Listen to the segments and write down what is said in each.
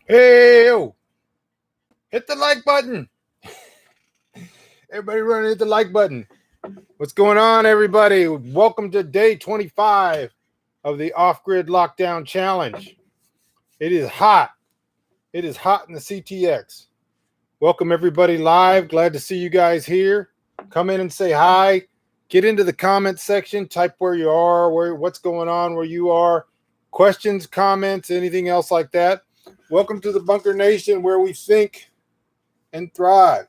Hey, yo, hit the like button. Everybody run hit the like button. What's going on, everybody? Welcome to day 25 of the Off Grid Lockdown Challenge. It is hot. It is hot in the CTX. Welcome, everybody, live. Glad to see you guys here. Come in and say hi. Get into the comments section. Type where you are, what's going on, where you are. Questions, comments, anything else like that. Welcome to the Bunker Nation, where we think and thrive.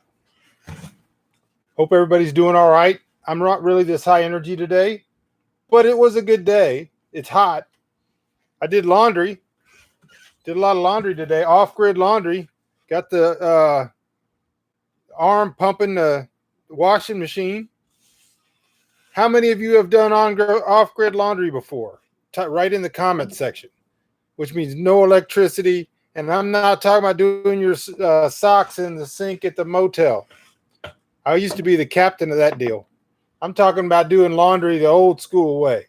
Hope everybody's doing all right. I'm not really this high energy today, but it was a good day. It's hot. I did laundry. Did a lot of laundry today. Off-grid laundry. Got the arm pumping the washing machine. How many of you have done off-grid laundry before? Write in the comments section, which means no electricity. And I'm not talking about doing your socks in the sink at the motel. I used to be the captain of that deal. I'm talking about doing laundry the old school way.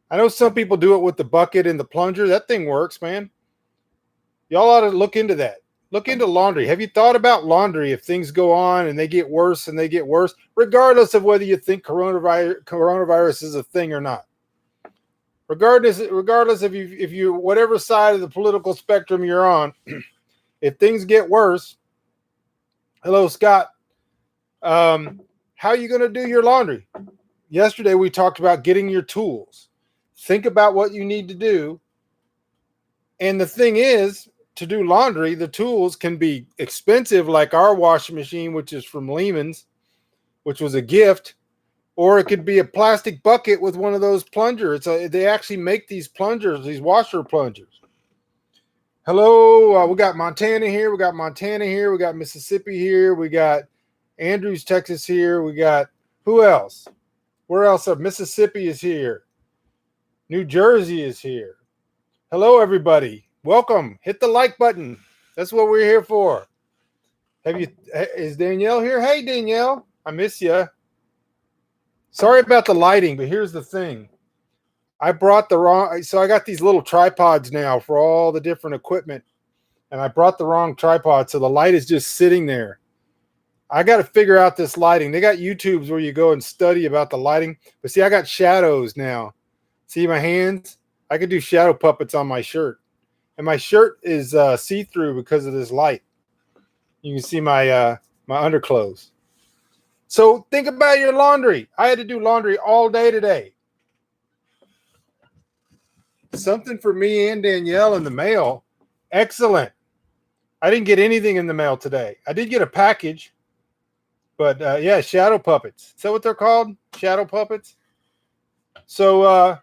I know some people do it with the bucket and the plunger. That thing works, man. Y'all ought to look into that. Look into laundry. Have you thought about laundry if things go on and they get worse and they get worse, regardless of whether you think coronavirus is a thing or not? Regardless if you whatever side of the political spectrum you're on, if things get worse, hello, Scott. How are you going to do your laundry? Yesterday we talked about getting your tools. Think about what you need to do. And the thing is, to do laundry, the tools can be expensive, like our washing machine, which is from Lehman's, which was a gift, or it could be a plastic bucket with one of those plungers. They actually make these plungers, these washer plungers. Hello, we got Montana here. We got Mississippi here. We got Andrews, Texas here. We got who else? Where else? Mississippi is here. New Jersey is here. Hello, everybody. Welcome. Hit the like button. That's what we're here for. Is Danielle here? Hey, Danielle. I miss you. Sorry about the lighting, but here's the thing. I brought the wrong, so I got these little tripods now for all the different equipment, and I brought the wrong tripod, so the light is just sitting there. I got to figure out this lighting. They got YouTubes where you go and study about the lighting, but see, I got shadows now. See my hands? I could do shadow puppets on my shirt. And my shirt is see-through because of this light. You can see my my underclothes. So think about your laundry. I had to do laundry all day today. Something for me and Danielle in the mail. Excellent. I didn't get anything in the mail today. I did get a package. But yeah, shadow puppets. Is that what they're called? Shadow puppets? So,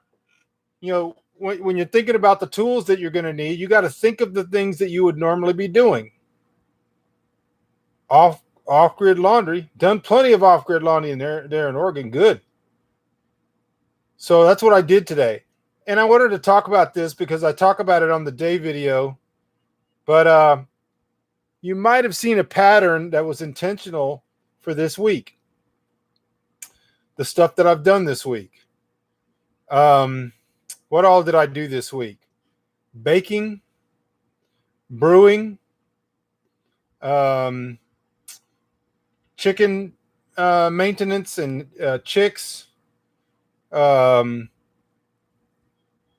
you know, when you're thinking about the tools that you're going to need, you got to think of the things that you would normally be doing. Off-grid laundry. Done plenty of off-grid laundry there in Oregon. Good. So that's what I did today. And I wanted to talk about this because I talk about it on the day video. But you might have seen a pattern that was intentional for this week. The stuff that I've done this week. What all did I do this week? Baking, brewing, chicken maintenance and chicks,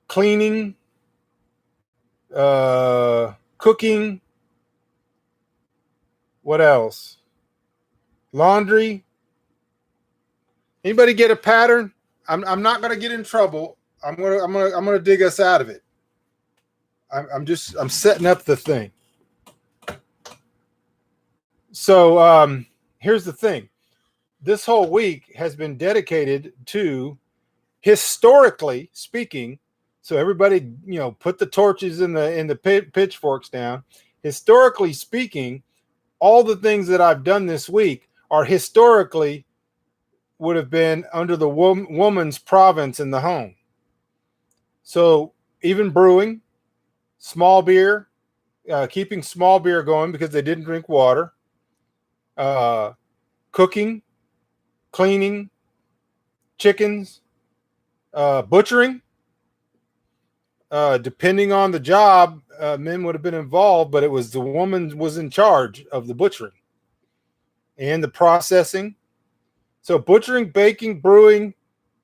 cleaning, cooking. What else? Laundry. Anybody get a pattern? I'm not going to get in trouble. I'm gonna dig us out of it. I'm setting up the thing. So here's the thing. This whole week has been dedicated to, historically speaking, so everybody, you know, put the torches in the pitchforks down. Historically speaking, all the things that I've done this week are historically would have been under the woman's province in the home. So even brewing, small beer, keeping small beer going because they didn't drink water, cooking, cleaning, chickens, butchering. Depending on the job, men would have been involved, but it was the woman was in charge of the butchering and the processing. So butchering, baking, brewing,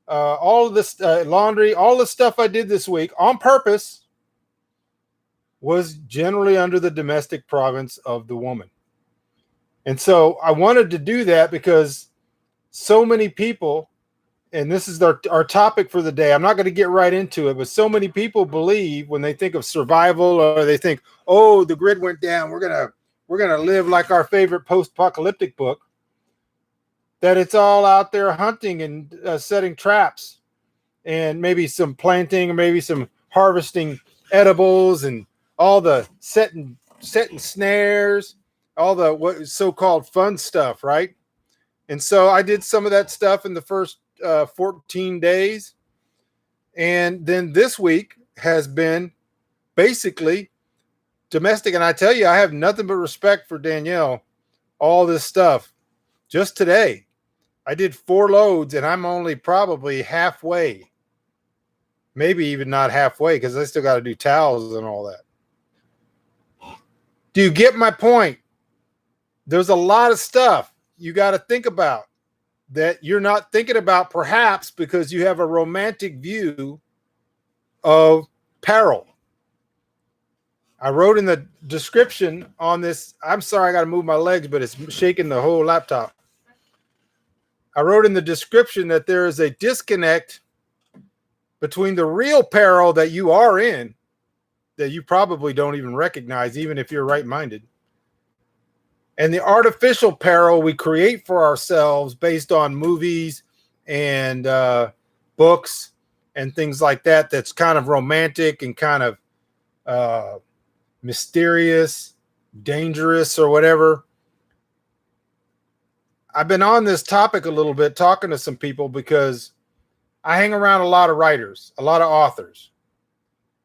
all of this laundry, all the stuff I did this week on purpose was generally under the domestic province of the woman. And so I wanted to do that because so many people, and this is our topic for the day. I'm not going to get right into it, but so many people believe when they think of survival, or they think, oh, the grid went down, we're gonna live like our favorite post-apocalyptic book, that it's all out there hunting and setting traps, and maybe some planting, or maybe some harvesting edibles, and all the setting snares, all the what so-called fun stuff, right? And so I did some of that stuff in the first 14 days. And then this week has been basically domestic. And I tell you, I have nothing but respect for Danielle. All this stuff. Just today, I did 4 loads, and I'm only probably halfway. Maybe even not halfway, because I still got to do towels and all that. Do you get my point? There's a lot of stuff you got to think about that you're not thinking about, perhaps because you have a romantic view of peril. I wrote in the description on this. I'm sorry, I got to move my legs, but it's shaking the whole laptop. I wrote in the description that there is a disconnect between the real peril that you are in, that you probably don't even recognize, even if you're right-minded, and the artificial peril we create for ourselves based on movies and books and things like that. That's kind of romantic and kind of mysterious, dangerous, or whatever. I've been on this topic a little bit, talking to some people, because I hang around a lot of writers, a lot of authors.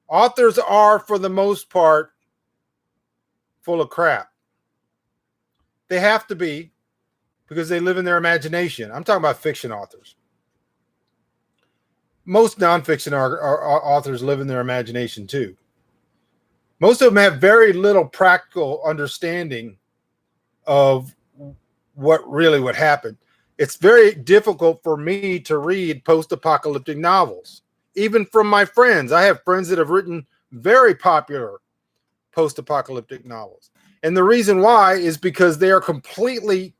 Authors are, for the most part, full of crap. They have to be, because they live in their imagination. I'm talking about fiction authors. Most nonfiction authors live in their imagination too. Most of them have very little practical understanding of what really would happen. It's very difficult for me to read post-apocalyptic novels, even from my friends. I have friends that have written very popular post-apocalyptic novels. And the reason why is because they are completely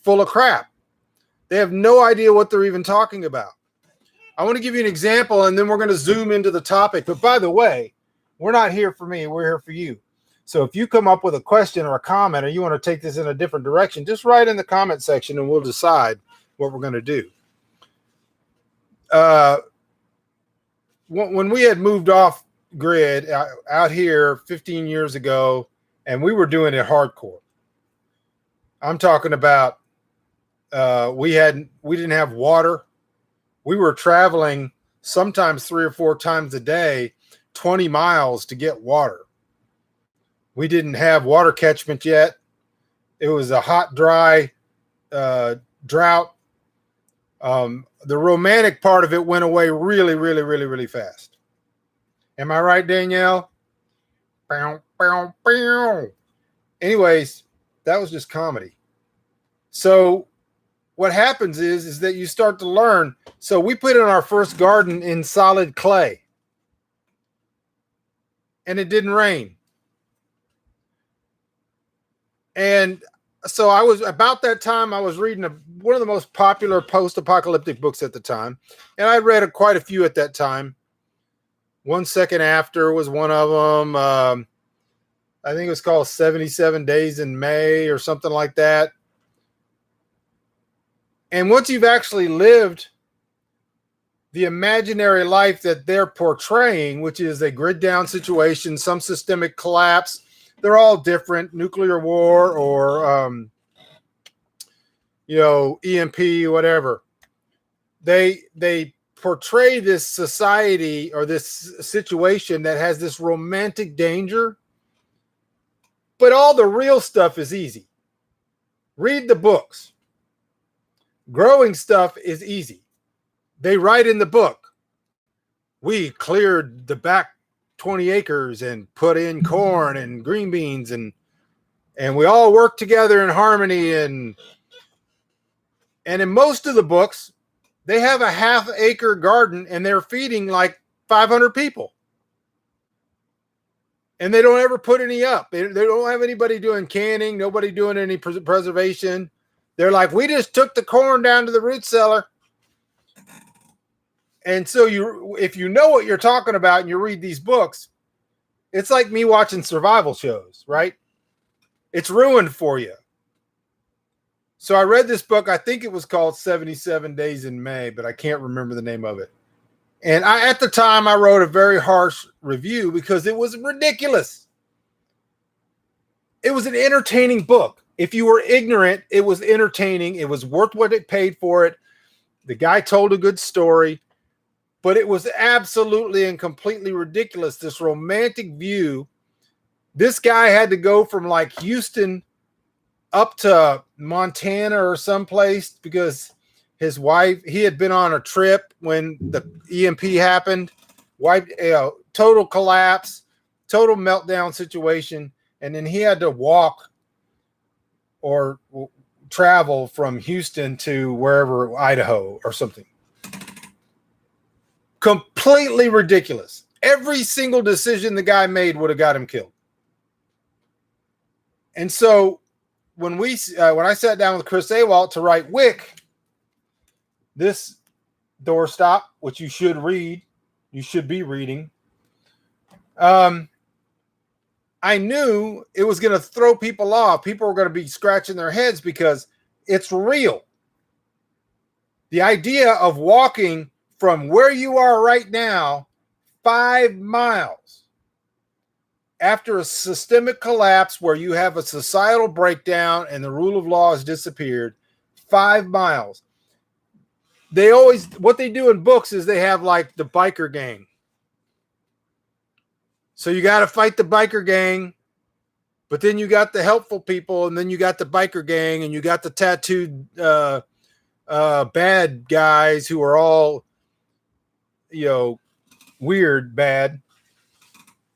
full of crap. They have no idea what they're even talking about. I want to give you an example, and then we're going to zoom into the topic. But by the way, we're not here for me. We're here for you. So if you come up with a question or a comment, or you want to take this in a different direction, just write in the comment section, and we'll decide what we're going to do. When we had moved off grid out here 15 years ago, and we were doing it hardcore. I'm talking about we didn't have water. We were traveling sometimes 3 or 4 times a day, 20 miles to get water. We didn't have water catchment yet. It was a hot, dry drought. The romantic part of it went away really, really, really, really fast. Am I right, Danielle? Anyways, that was just comedy. So what happens is that you start to learn. So we put in our first garden in solid clay, and it didn't rain. And so I was, about that time, I was reading one of the most popular post-apocalyptic books at the time. And I read quite a few at that time. 1 Second After was one of them. I think it was called 77 Days in May or something like that. And once you've actually lived the imaginary life that they're portraying, which is a grid down situation, some systemic collapse, they're all different, nuclear war or, EMP, whatever. They portray this society or this situation that has this romantic danger, but all the real stuff is easy. Read the books. Growing stuff is easy. They write in the book, we cleared the back 20 acres and put in corn and green beans, and we all worked together in harmony. And in most of the books, they have a half-acre garden and they're feeding like 500 people. And they don't ever put any up. They don't have anybody doing canning, nobody doing any preservation. They're like, we just took the corn down to the root cellar. And so if you know what you're talking about and you read these books, it's like me watching survival shows, right? It's ruined for you. So I read this book. I think it was called 77 Days in May, but I can't remember the name of it. And at the time, I wrote a very harsh review because it was ridiculous. It was an entertaining book. If you were ignorant, it was entertaining. It was worth what it paid for it. The guy told a good story, but it was absolutely and completely ridiculous. This romantic view. This guy had to go from like Houston up to Montana or someplace because his wife, he had been on a trip when the EMP happened, total collapse, total meltdown situation. And then he had to walk or travel from Houston to wherever, Idaho or something. Completely ridiculous. Every single decision the guy made would have got him killed. And so when I sat down with Chris Awalt to write Wick, this doorstop, which you should read, you should be reading, I knew it was going to throw people off. People were going to be scratching their heads because it's real. The idea of walking from where you are right now 5 miles after a systemic collapse where you have a societal breakdown and the rule of law has disappeared, 5 miles. What they do in books is they have like the biker gang. So you got to fight the biker gang, but then you got the helpful people, and then you got the biker gang, and you got the tattooed bad guys who are all, weird, bad.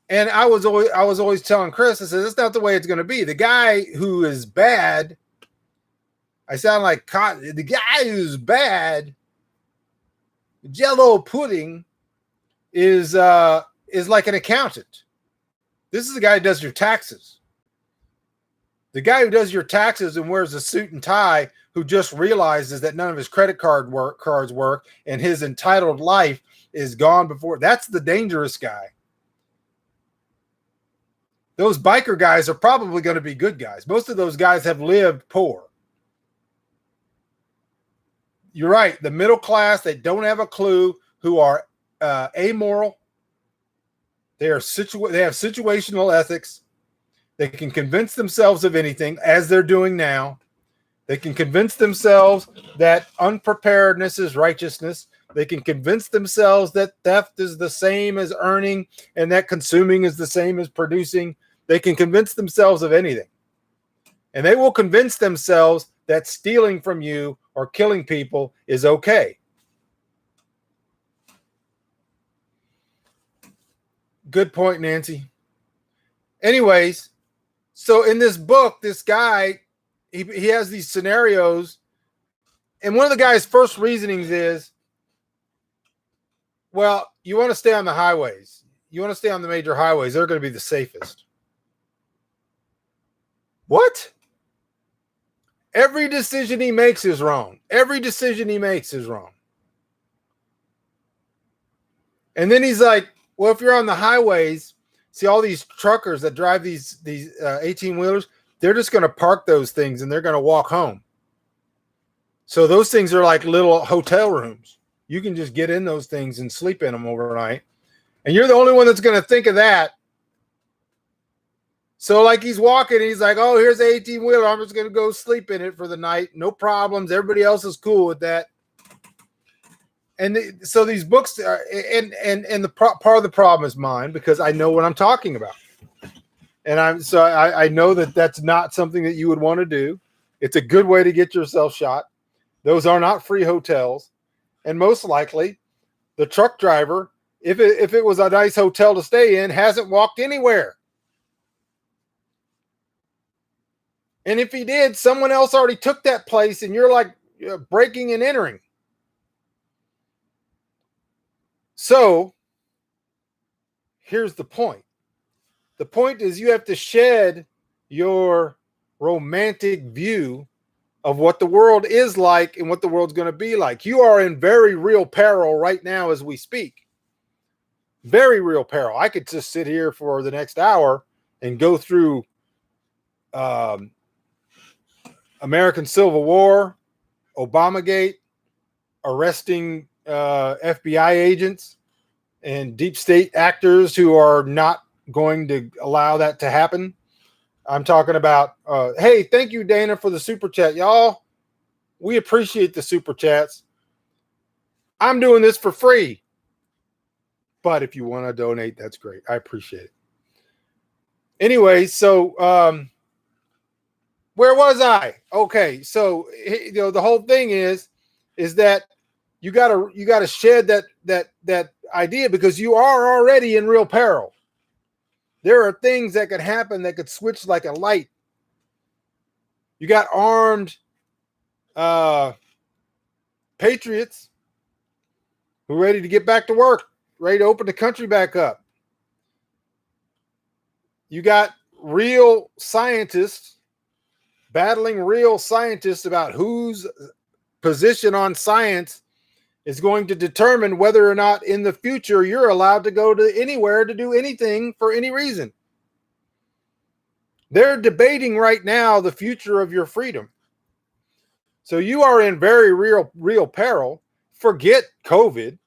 And I was always telling Chris, I said, that's not the way it's going to be. The guy who is bad, I sound like the guy who's bad, Jello pudding, is like an accountant. This is the guy who does your taxes. The guy who does your taxes and wears a suit and tie, who just realizes that none of his credit cards work and his entitled life is gone before. That's the dangerous guy. Those biker guys are probably going to be good guys. Most of those guys have lived poor. You're right. The middle class, they don't have a clue, who are amoral. They have situational ethics. They can convince themselves of anything, as they're doing now. They can convince themselves that unpreparedness is righteousness. They can convince themselves that theft is the same as earning and that consuming is the same as producing. They can convince themselves of anything. And they will convince themselves that stealing from you or killing people is okay. Good point, Nancy. Anyways, so in this book, this guy, he has these scenarios. And one of the guy's first reasonings is, well, you want to stay on the highways. You want to stay on the major highways. They're going to be the safest. What? Every decision he makes is wrong. Every decision he makes is wrong. And then he's like, well, if you're on the highways, see all these truckers that drive these 18-wheelers, they're just going to park those things and they're going to walk home. So those things are like little hotel rooms. You can just get in those things and sleep in them overnight. And you're the only one that's going to think of that. So like he's walking, and he's like, oh, here's an 18-wheeler. I'm just going to go sleep in it for the night. No problems. Everybody else is cool with that. And so these books are, and part of the problem is mine, because I know what I'm talking about. And I know that that's not something that you would want to do. It's a good way to get yourself shot. Those are not free hotels. And most likely the truck driver if it was a nice hotel to stay in, hasn't walked anywhere. And if he did, someone else already took that place, and you're like breaking and entering. So here's the point. The point is you have to shed your romantic view of what the world is like and what the world's going to be like. You are in very real peril right now as we speak. Very real peril. I could just sit here for the next hour and go through American Civil War, Obamagate, arresting FBI agents and deep state actors who are not going to allow that to happen. I'm talking about, hey, thank you, Dana, for the super chat. Y'all, we appreciate the super chats. I'm doing this for free. But if you want to donate, that's great. I appreciate it. Anyway, so where was I? Okay, so the whole thing is that you gotta shed that idea, because you are already in real peril. There are things that could happen that could switch like a light. You got armed patriots who are ready to get back to work, ready to open the country back up. You got real scientists battling real scientists about whose position on science is going to determine whether or not in the future you're allowed to go to anywhere to do anything for any reason. They're debating right now the future of your freedom. So you are in very real peril. Forget COVID.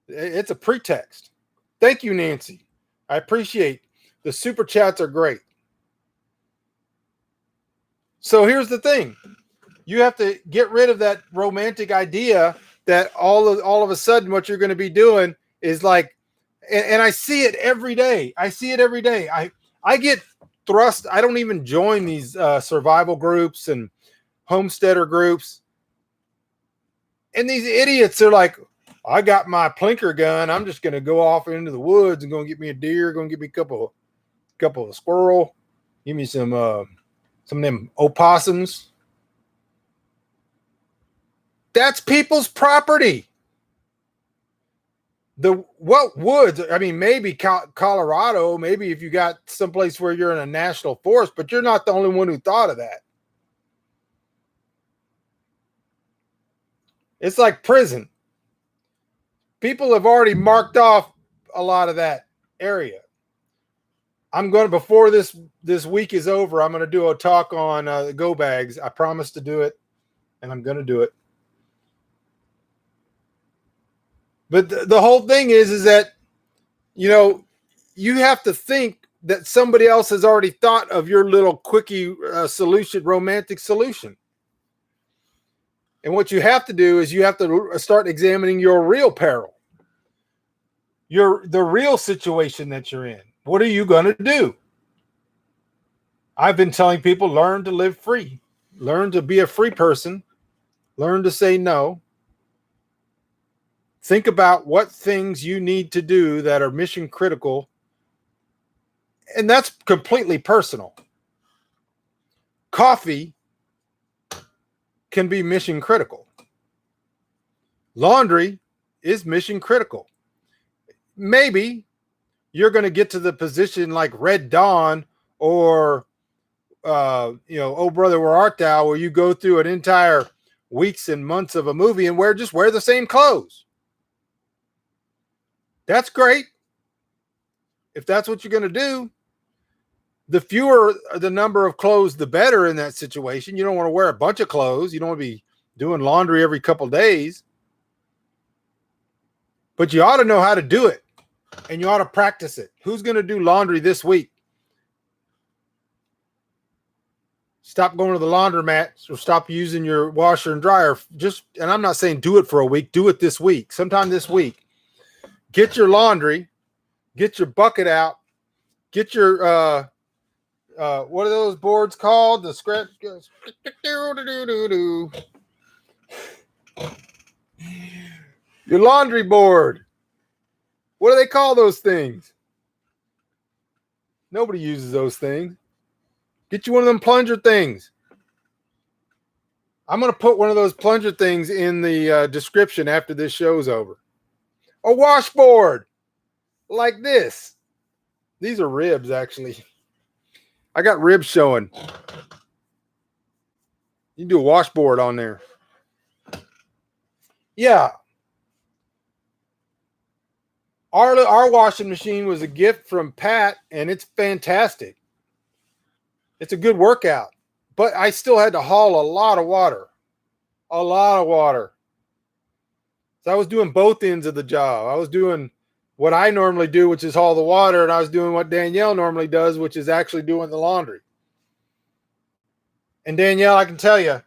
It's a pretext. Thank you, Nancy. I appreciate the super chats are great. So here's the thing. You have to get rid of that romantic idea that all of a sudden what you're going to be doing is like, and I see it every day. I see it every day. I get thrust. I don't even join these survival groups and homesteader groups. And these idiots are like, I got my plinker gun. I'm just going to go off into the woods and go get me a deer. Go and get me a couple of squirrel. Give me some of them opossums. That's people's property. What woods? I mean, maybe Colorado, maybe if you got someplace where you're in a national forest, but you're not the only one who thought of that. It's like prison. People have already marked off a lot of that area. I'm going to, before this week is over, I'm going to do a talk on the go bags. I promised to do it, and I'm going to do it. But the whole thing is that, you have to think that somebody else has already thought of your little quickie solution, romantic solution. And what you have to do is you have to start examining your real peril, the real situation that you're in. What are you going to do? I've been telling people, learn to live free, learn to be a free person, learn to say no. Think about what things you need to do that are mission critical. And that's completely personal. Coffee can be mission critical. Laundry is mission critical. Maybe you're going to get to the position like Red Dawn or, Oh Brother, Where Art Thou, where you go through an entire weeks and months of a movie and wear the same clothes. That's great. If that's what you're going to do, the fewer the number of clothes, the better in that situation. You don't want to wear a bunch of clothes. You don't want to be doing laundry every couple of days. But you ought to know how to do it, and you ought to practice it. Who's going to do laundry this week? Stop going to the laundromat or stop using your washer and dryer. And I'm not saying do it for a week. Do it this week, sometime this week. Get your laundry, get your bucket out, get your what are those boards called? The scratch. Your laundry board. What do they call those things? Nobody uses those things. Get you one of them plunger things. I'm going to put one of those plunger things in the description after this show's over. A washboard like this. These are ribs, actually. I got ribs showing. You can do a washboard on there. Yeah. Our washing machine was a gift from Pat, and it's fantastic. It's a good workout. But I still had to haul a lot of water. A lot of water. So I was doing both ends of the job. I was doing what I normally do, which is haul the water, and I was doing what Danielle normally does, which is actually doing the laundry. And Danielle, I can tell you,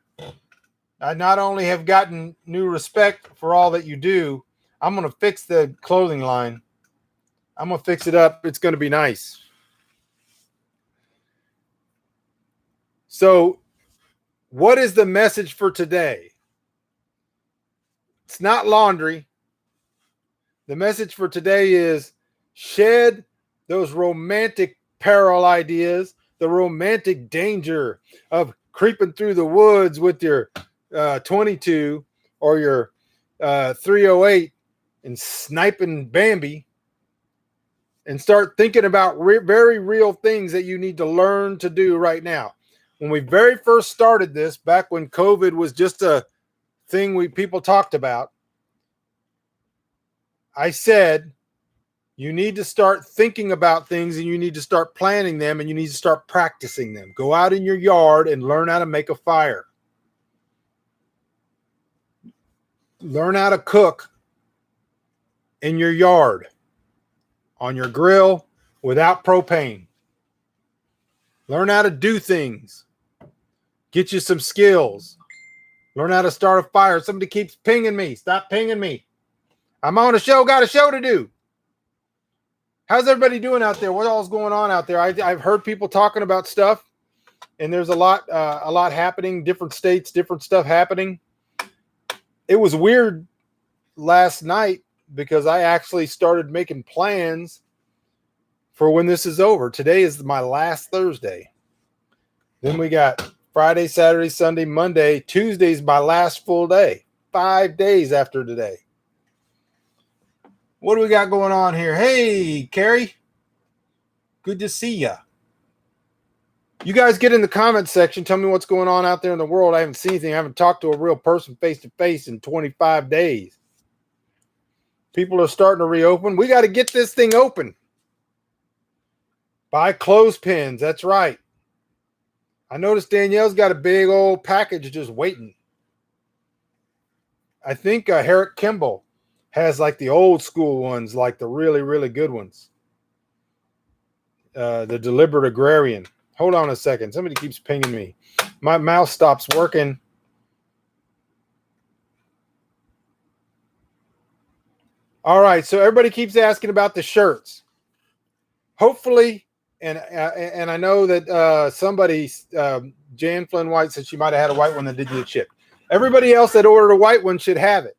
I not only have gotten new respect for all that you do, I'm going to fix the clothing line. I'm going to fix it up. It's going to be nice. So, what is the message for today? It's not laundry. The message for today is shed those romantic peril ideas, the romantic danger of creeping through the woods with your 22 or your 308 and sniping Bambi, and start thinking about very real things that you need to learn to do right now. When we very first started this, back when COVID was just a thing people talked about, I said, you need to start thinking about things, and you need to start planning them, and you need to start practicing them. Go out in your yard and learn how to make a fire. Learn how to cook in your yard, on your grill, without propane. Learn how to do things. Get you some skills. Learn how to start a fire. Somebody keeps pinging me. Stop pinging me. I'm on a show, got a show to do. How's everybody doing out there? What all's going on out there? I've heard people talking about stuff, and there's a lot happening, different states, different stuff happening. It was weird last night because I actually started making plans for when this is over. Today is my last Thursday. Then we got Friday, Saturday, Sunday, Monday. Tuesday's my last full day. 5 days after today. What do we got going on here? Hey, Carrie. Good to see ya. You guys get in the comment section. Tell me what's going on out there in the world. I haven't seen anything. I haven't talked to a real person face-to-face in 25 days. People are starting to reopen. We got to get this thing open. Buy clothespins. That's right. I noticed Danielle's got a big old package just waiting. I think Herrick Kimball has like the old school ones, like the really, really good ones. The Deliberate Agrarian. Hold on a second. Somebody keeps pinging me. My mouse stops working. All right. So everybody keeps asking about the shirts. Hopefully, and I know that somebody, Jan Flynn White, said she might have had a white one that didn't get shipped. Everybody else that ordered a white one should have it.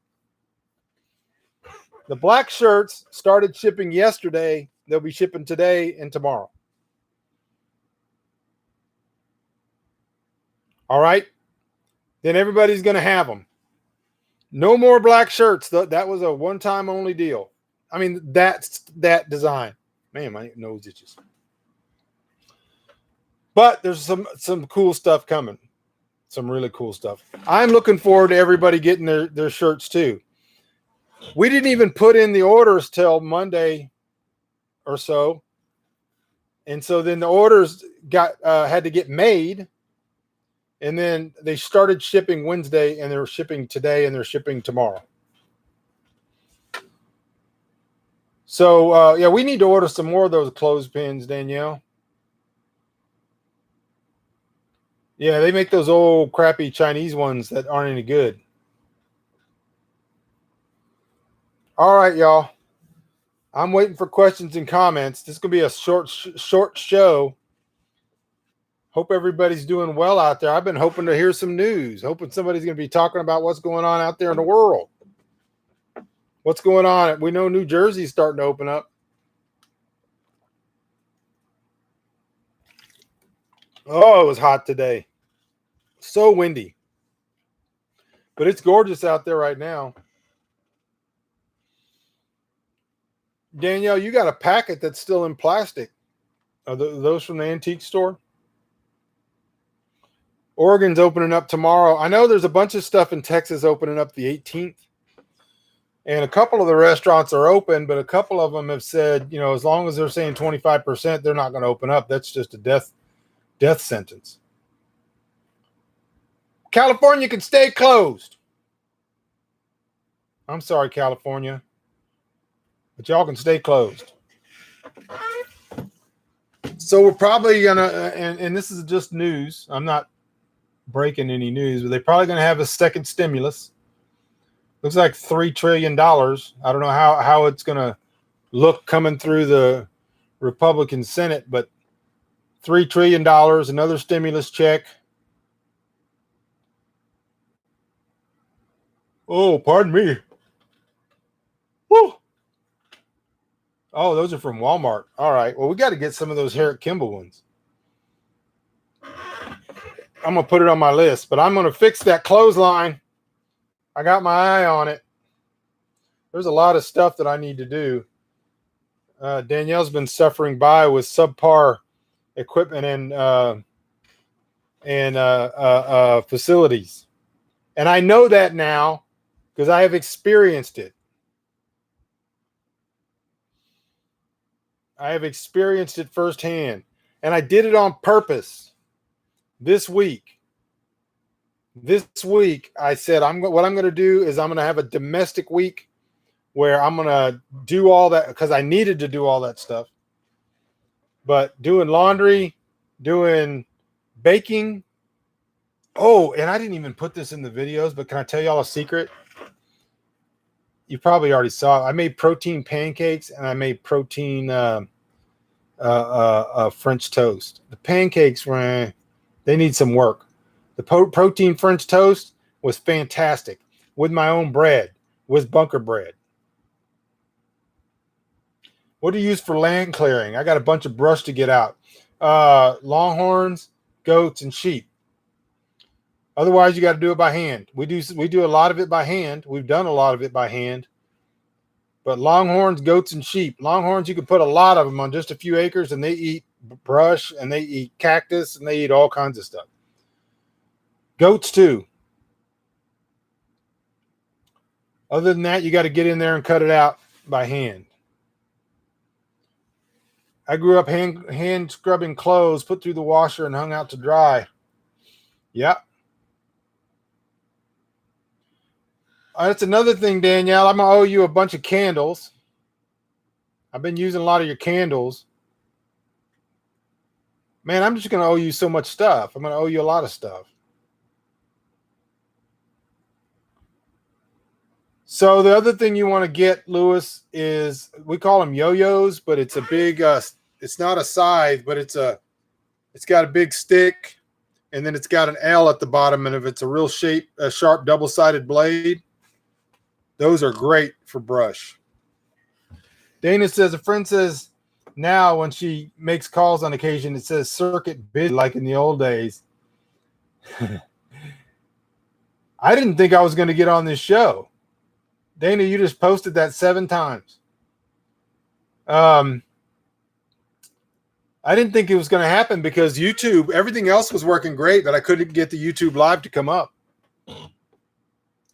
The black shirts started shipping yesterday. They'll be shipping today and tomorrow. All right. Then everybody's going to have them. No more black shirts. That was a one-time only deal. I mean, that's that design. Man, my nose itches. But there's some cool stuff coming. Some really cool stuff. I'm looking forward to everybody getting their shirts too. We didn't even put in the orders till Monday or so. And so then the orders had to get made. And then they started shipping Wednesday, and they're shipping today, and they're shipping tomorrow. So, yeah, we need to order some more of those clothespins, Danielle. Yeah, they make those old crappy Chinese ones that aren't any good. All right, y'all. I'm waiting for questions and comments. This is going to be a short show. Hope everybody's doing well out there. I've been hoping to hear some news, hoping somebody's going to be talking about what's going on out there in the world. What's going on? We know New Jersey's starting to open up. Oh, it was hot today. So windy. But it's gorgeous out there right now. Danielle, you got a packet that's still in plastic. Are those from the antique store? Oregon's opening up tomorrow. I know there's a bunch of stuff in Texas opening up the 18th. And a couple of the restaurants are open, but a couple of them have said, you know, as long as they're saying 25%, they're not going to open up. That's just a death sentence. California can stay closed. I'm sorry, California, but y'all can stay closed. So we're probably going to, and this is just news. I'm not breaking any news, but they're probably going to have a second stimulus. Looks like $3 trillion. I don't know how it's going to look coming through the Republican Senate, but $3 trillion, another stimulus check. Oh, pardon me. Woo. Oh, those are from Walmart. All right. Well, we got to get some of those Harriet Kimball ones. I'm going to put it on my list, but I'm going to fix that clothesline. I got my eye on it. There's a lot of stuff that I need to do. Danielle's been suffering with subpar equipment and facilities. And I know that now because I have experienced it. I have experienced it firsthand. And I did it on purpose this week. This week, I said, what I'm going to do is I'm going to have a domestic week where I'm going to do all that because I needed to do all that stuff. But doing laundry, doing baking. Oh, and I didn't even put this in the videos, but can I tell y'all a secret? You probably already saw it. I made protein pancakes and I made protein French toast. The pancakes, they need some work. The protein French toast was fantastic with my own bread, with bunker bread. What do you use for land clearing? I got a bunch of brush to get out. Longhorns, goats, and sheep. Otherwise, you got to do it by hand. We do a lot of it by hand. We've done a lot of it by hand. But longhorns, goats, and sheep. Longhorns, you can put a lot of them on just a few acres, and they eat brush, and they eat cactus, and they eat all kinds of stuff. Goats too. Other than that, you got to get in there and cut it out by hand. I grew up hand scrubbing clothes, put through the washer, and hung out to dry. Yep. That's another thing, Danielle. I'm going to owe you a bunch of candles. I've been using a lot of your candles. Man, I'm just going to owe you so much stuff. I'm going to owe you a lot of stuff. So the other thing you want to get, Lewis, is we call them yo-yos, but it's a big, it's not a scythe, but it's got a big stick, and then it's got an L at the bottom, and if it's a sharp double-sided blade, those are great for brush. Dana says, a friend says now when she makes calls on occasion, it says circuit busy like in the old days. I didn't think I was going to get on this show. Dana, you just posted that 7 times. I didn't think it was going to happen because YouTube, everything else was working great, but I couldn't get the YouTube live to come up.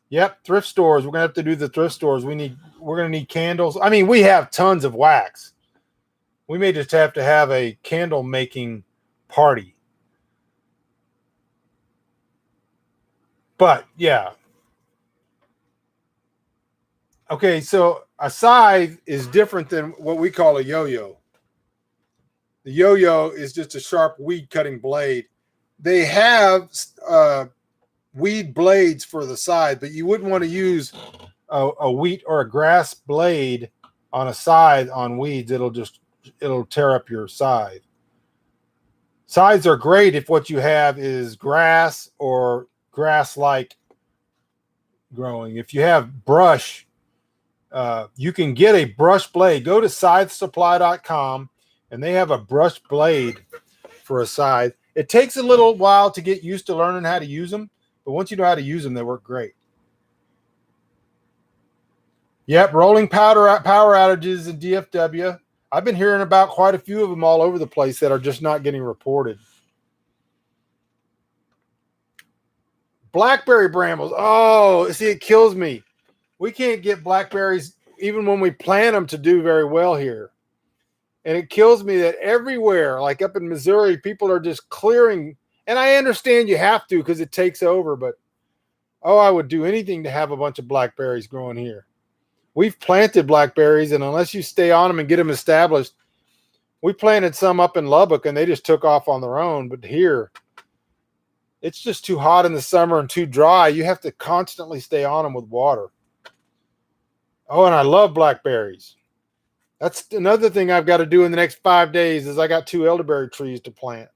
Yep, thrift stores. We're going to have to do the thrift stores. We're going to need candles. I mean, we have tons of wax. We may just have to have a candle making party. But yeah. Okay, so a scythe is different than what we call a yo-yo. The yo-yo is just a sharp weed cutting blade. They have weed blades for the scythe, but you wouldn't want to use a wheat or a grass blade on a scythe on weeds. It'll tear up your scythe. Scythes are great if what you have is grass or grass-like growing. If you have brush, You can get a brush blade. Go to scythesupply.com, and they have a brush blade for a scythe. It takes a little while to get used to learning how to use them, but once you know how to use them, they work great. Yep, rolling power outages in DFW. I've been hearing about quite a few of them all over the place that are just not getting reported. Blackberry brambles. Oh, see, it kills me. We can't get blackberries even when we plant them to do very well here. And it kills me that everywhere, like up in Missouri, people are just clearing. And I understand you have to because it takes over. But, oh, I would do anything to have a bunch of blackberries growing here. We've planted blackberries, and unless you stay on them and get them established, we planted some up in Lubbock, and they just took off on their own. But here, it's just too hot in the summer and too dry. You have to constantly stay on them with water. Oh, and I love blackberries. That's another thing I've got to do in the next 5 days is I got 2 elderberry trees to plant.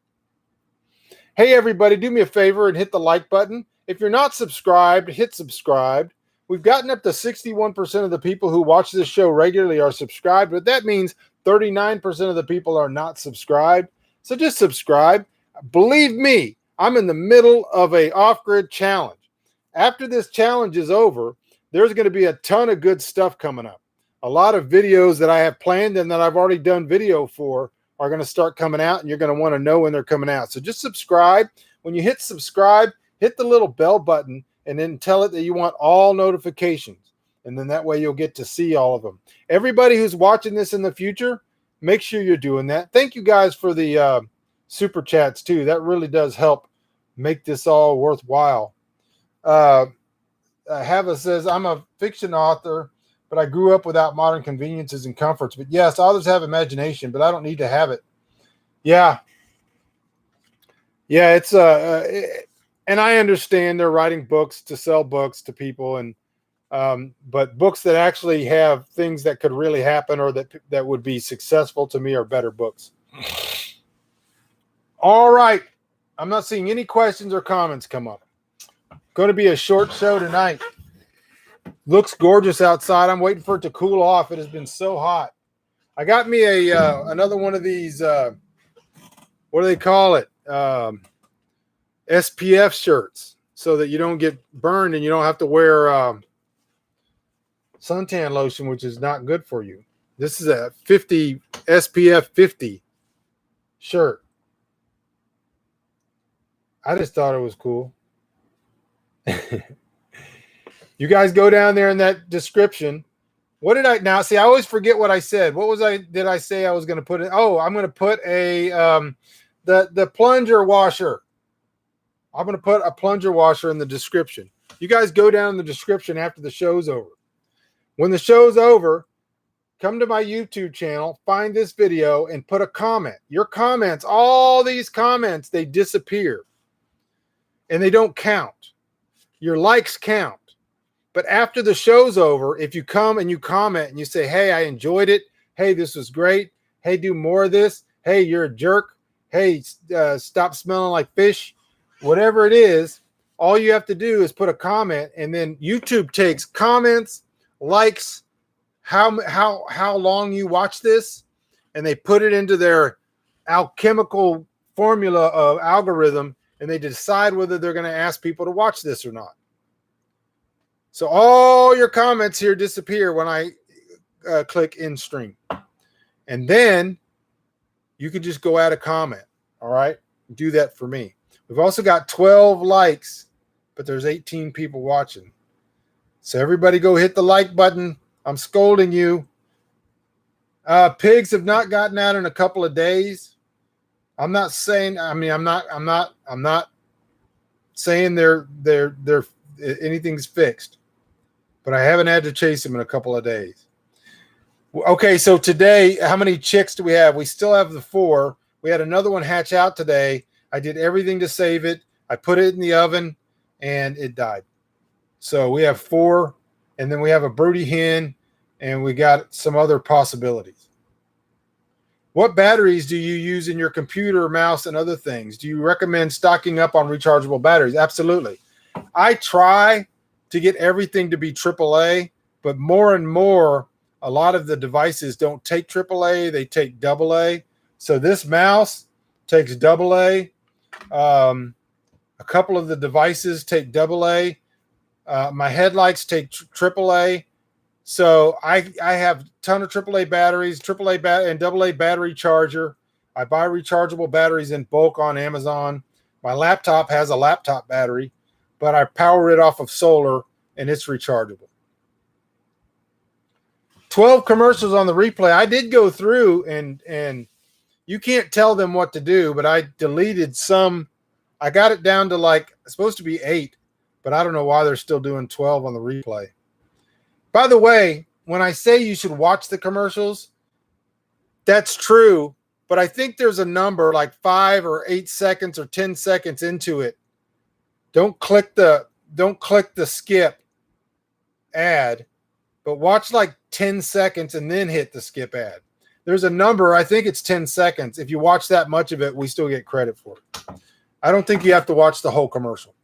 Hey, everybody, do me a favor and hit the like button. If you're not subscribed, hit subscribe. We've gotten up to 61% of the people who watch this show regularly are subscribed, but that means 39% of the people are not subscribed. So just subscribe. Believe me, I'm in the middle of a off-grid challenge. After this challenge is over, there's going to be a ton of good stuff coming up. A lot of videos that I have planned and that I've already done video for are going to start coming out, and you're going to want to know when they're coming out. So just subscribe. When you hit subscribe, hit the little bell button and then tell it that you want all notifications. And then that way you'll get to see all of them. Everybody who's watching this in the future, make sure you're doing that. Thank you guys for the super chats too. That really does help make this all worthwhile. Hava says, I'm a fiction author, but I grew up without modern conveniences and comforts. But yes, authors have imagination, but I don't need to have it. Yeah. Yeah, it's and I understand they're writing books to sell books to people, and but books that actually have things that could really happen or that would be successful to me are better books. All right. I'm not seeing any questions or comments come up. Going to be a short show tonight. Looks gorgeous outside. I'm waiting for it to cool off. It has been so hot. I got me another one of these, what do they call it? SPF shirts so that you don't get burned and you don't have to wear suntan lotion, which is not good for you. This is a 50 SPF 50 shirt. I just thought it was cool. You guys go down there in that description. What did I now see? I always forget what I said. What was did I say I was going to put in? Oh, I'm going to put a the plunger washer. I'm going to put a plunger washer in the description. You guys go down in the description after the show's over. When the show's over, come to my YouTube channel, find this video, and put a comment. Your comments, all these comments, they disappear. And they don't count. Your likes count. But after the show's over, if you come and you comment and you say, hey, I enjoyed it. Hey, this was great. Hey, do more of this. Hey, you're a jerk. Hey, stop smelling like fish. Whatever it is, all you have to do is put a comment, and then YouTube takes comments, likes, how long you watch this, and they put it into their alchemical formula of algorithm, and they decide whether they're going to ask people to watch this or not. So all your comments here disappear when I click in stream. And then you can just go add a comment. All right. Do that for me. We've also got 12 likes, but there's 18 people watching. So everybody go hit the like button. I'm scolding you. Pigs have not gotten out in a couple of days. I'm not saying, I'm not saying they're anything's fixed, but I haven't had to chase them in a couple of days. Okay, so today, how many chicks do we have? We still have the 4. We had another one hatch out today. I did everything to save it. I put it in the oven, and it died. So we have 4, and then we have a broody hen, and we got some other possibilities. What batteries do you use in your computer, mouse, and other things? Do you recommend stocking up on rechargeable batteries? Absolutely. I try to get everything to be AAA, but more and more, a lot of the devices don't take AAA, they take AA. So this mouse takes AA. A couple of the devices take AA. My headlights take AAA. So I have a ton of AAA batteries, and AA battery charger. I buy rechargeable batteries in bulk on Amazon. My laptop has a laptop battery, but I power it off of solar, and it's rechargeable. 12 commercials on the replay. I did go through, and you can't tell them what to do, but I deleted some. I got it down to like, it's supposed to be 8, but I don't know why they're still doing 12 on the replay. By the way, when I say you should watch the commercials, that's true, but I think there's a number like 5 or 8 seconds or 10 seconds into it. Don't click the skip ad, but watch like 10 seconds and then hit the skip ad. There's a number, I think it's 10 seconds. If you watch that much of it, we still get credit for it. I don't think you have to watch the whole commercial.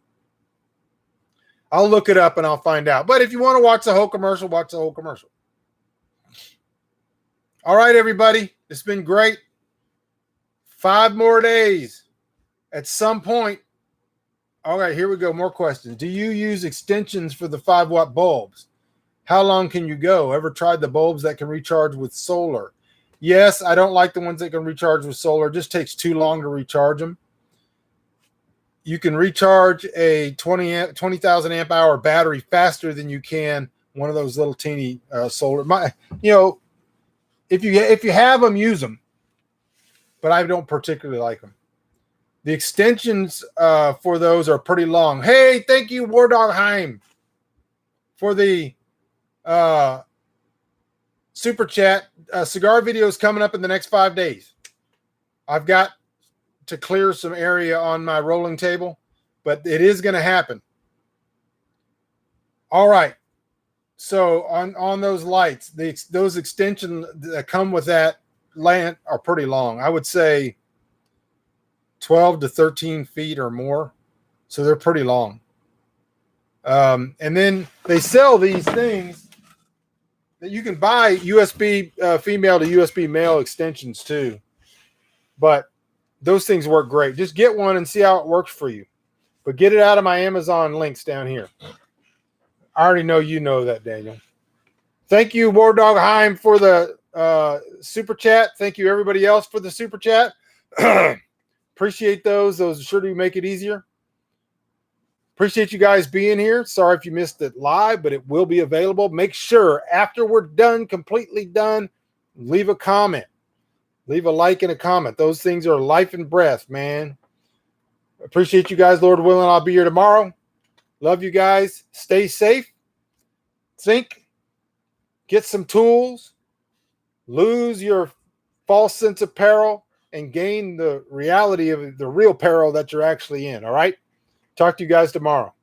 I'll look it up and I'll find out. But if you want to watch the whole commercial, watch the whole commercial. All right, everybody. It's been great. 5 more days. At some point. All right, here we go. More questions. Do you use extensions for the 5-watt bulbs? How long can you go? Ever tried the bulbs that can recharge with solar? Yes, I don't like the ones that can recharge with solar. It just takes too long to recharge them. You can recharge a 20,000 amp hour battery faster than you can one of those little teeny solar. If you have them, use them. But I don't particularly like them. The extensions for those are pretty long. Hey, thank you, War Dog Heim, for the super chat. Cigar video is coming up in the next 5 days. I've got to clear some area on my rolling table, but it is going to happen. All right. So on those lights, those extensions that come with that lamp are pretty long. I would say 12 to 13 feet or more. So they're pretty long. And then they sell these things that you can buy USB female to USB male extensions too. But those things work great. Just get one and see how it works for you. But get it out of my Amazon links down here. I already know you know that, Daniel. Thank you, War Dog Heim, for the super chat. Thank you, everybody else, for the super chat. Appreciate those. Those sure do make it easier. Appreciate you guys being here. Sorry if you missed it live, but it will be available. Make sure after we're done, completely done, leave a comment. Leave a like and a comment. Those things are life and breath, man. Appreciate you guys. Lord willing, I'll be here tomorrow. Love you guys. Stay safe. Think. Get some tools. Lose your false sense of peril and gain the reality of the real peril that you're actually in. All right? Talk to you guys tomorrow.